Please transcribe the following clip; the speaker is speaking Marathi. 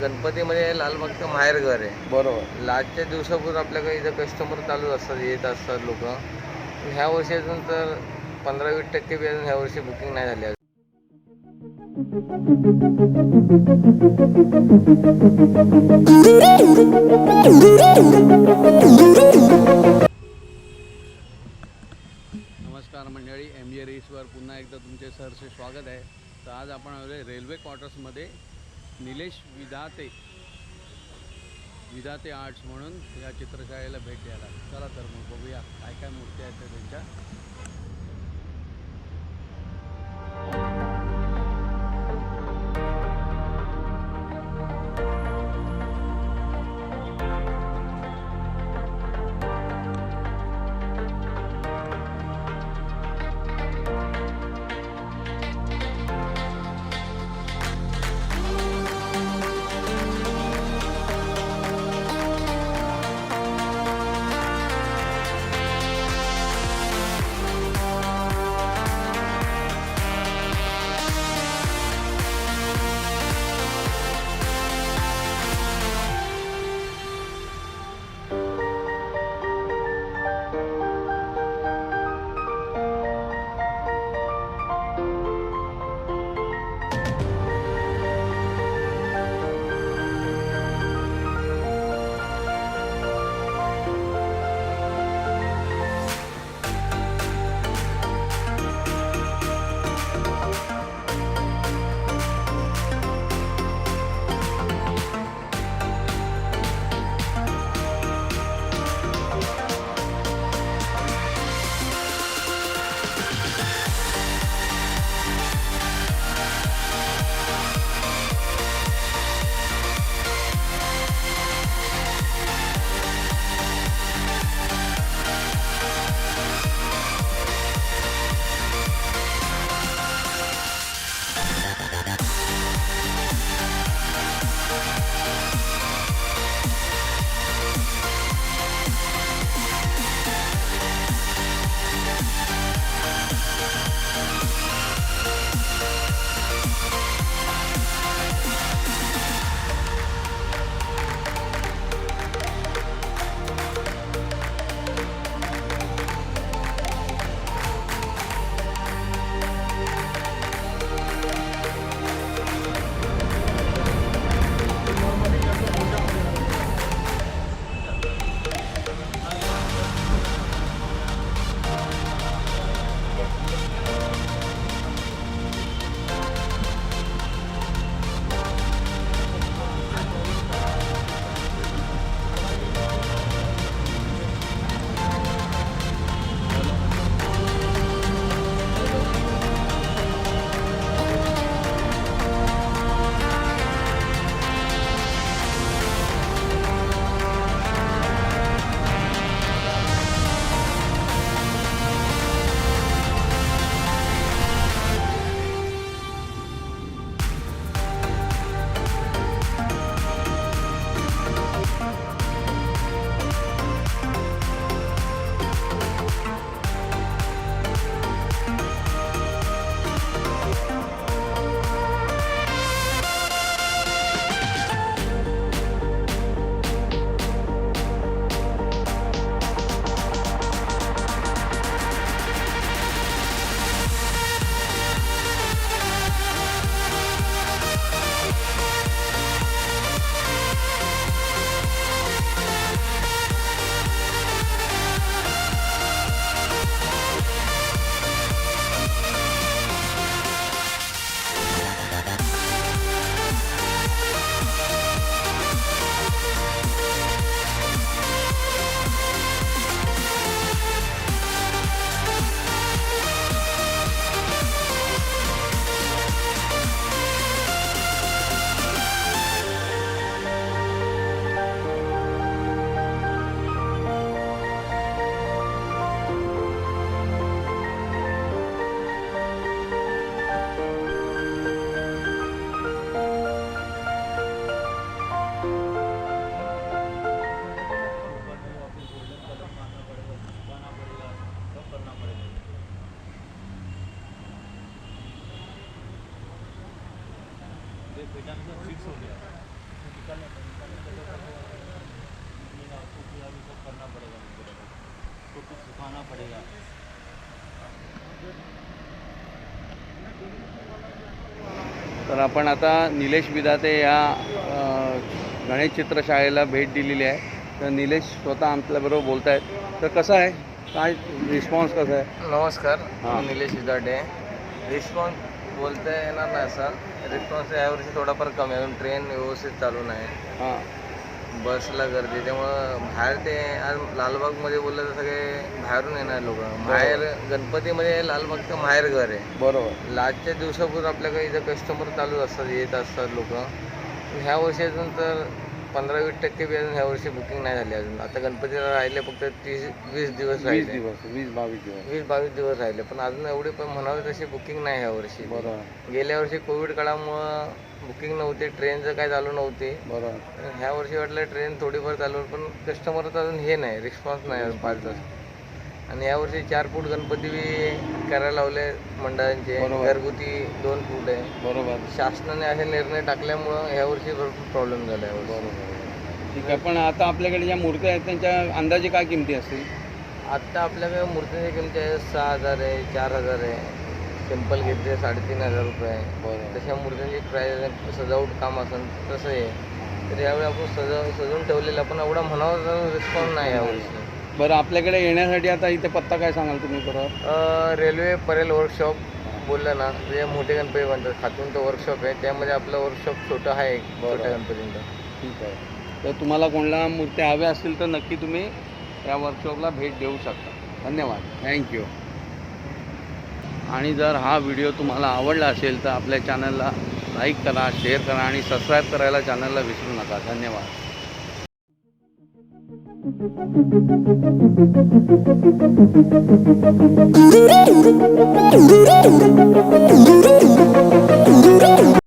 गणपतीमध्ये लालबागचं माहेर घर आहे. बरोबर. लास्टच्या दिवसापूर्वी आपल्याकडे इथं कस्टमर चालू असतात, येत असतात लोक. ह्या वर्षी अजून तर 15-20% बी अजून ह्या वर्षी बुकिंग नाही झाली. नमस्कार मंडळी, MJ रील्सवर पुन्हा एकदा तुमचे सहर्ष स्वागत आहे. तर आज आपण आलो रेल्वे क्वार्टर्समध्ये निलेश विधाते आर्ट्स म्हणून या चित्रशाळेला भेट द्यायला. चला तर मग बघूया काय काय मूर्ती आहेत त्यांच्या. पडेगा। तर आपण आता निलेश विधाते या गणेश चित्रशाळेला भेट दिलेली आहे। तर निलेश स्वतः आपल्याबरोबर बोलत आहेत। तर कसं आहे, काय रिस्पॉन्स कसा आहे? नमस्कार, हां. मी निलेश विधाटे. रिस्पॉन्स बोलता येणार नाही असा. रिस्पॉन्स यावर्षी थोडाफार कमी आहे, ट्रेन व्यवस्थित चालू नाही, हां बसला गर्दी, त्यामुळं बाहेर ते आज लालबागमध्ये बोललं तर सगळे बाहेरून येणार लोक. बाहेर गणपतीमध्ये लालबागचं माहेर घर आहे. बरोबर. लास्टच्या दिवसापूर्वी आपल्याकडे इथं कस्टमर चालू असतात, येत असतात लोक. ह्या वर्षी अजून तर 15-20% बी अजून ह्या वर्षी बुकिंग नाही झाली अजून. आता गणपतीला राहिले फक्त 30-20 दिवस राहिले, 20-22 दिवस राहिले, पण अजून एवढे पण म्हणावे तशी बुकिंग नाही ह्या वर्षी. बरोबर. गेल्या वर्षी कोविड काळामुळं बुकिंग नव्हते, ट्रेनचं काय चालू नव्हते. बरोबर. ह्या वर्षी वाटलं ट्रेन थोडीफार चालू, पण कस्टमरचं अजून हे नाही, रिस्पॉन्स नाही अजून 5 तास. आणि यावर्षी 4 फूट गणपती बी करायला लावले मंडळांचे, घरगुती 2 फूट आहे. बरोबर. शासनाने असे निर्णय टाकल्यामुळं यावर्षी भरपूर प्रॉब्लेम झाला आहे. बरोबर. ठीक आहे. पण आता आपल्याकडे ज्या मूर्त्या आहेत त्यांच्या अंदाजे काय किमती असतील? आत्ता आपल्याकडे मूर्तीची किंमत आहे 6,000 आहे, 4,000 आहे. सिंपल घेतले 3,500 रुपये आहे. बरं. तशा मूर्त्यांची प्राईस आहे, सजावट काम असेल तसं आहे. तर यावेळी आपण सजवून ठेवलेलं, पण एवढा म्हणावा रिस्पॉन्स नाही यावर्षी. बरं, आपल्याकडे येण्यासाठी आता इथे पत्ता काय सांगाल तुम्ही परत? रेल्वे परेल वर्कशॉप बोललं ना, ते मोठे गणपती बनतात, खातून तो वर्कशॉप आहे, त्यामध्ये आपलं वर्कशॉप छोटं आहे, छोट्या गणपतींचं. ठीक आहे. तर तुम्हाला कोणाला मूर्त्या हव्या असतील तर नक्की तुम्ही या वर्कशॉपला भेट देऊ शकता. धन्यवाद. थँक्यू. आणि जर हा व्हिडिओ तुम्हाला आवडला असेल तर आपल्या चॅनलला लाईक करा, शेअर करा आणि सबस्क्राईब करायला चॅनलला विसरू नका. धन्यवाद. Thank you.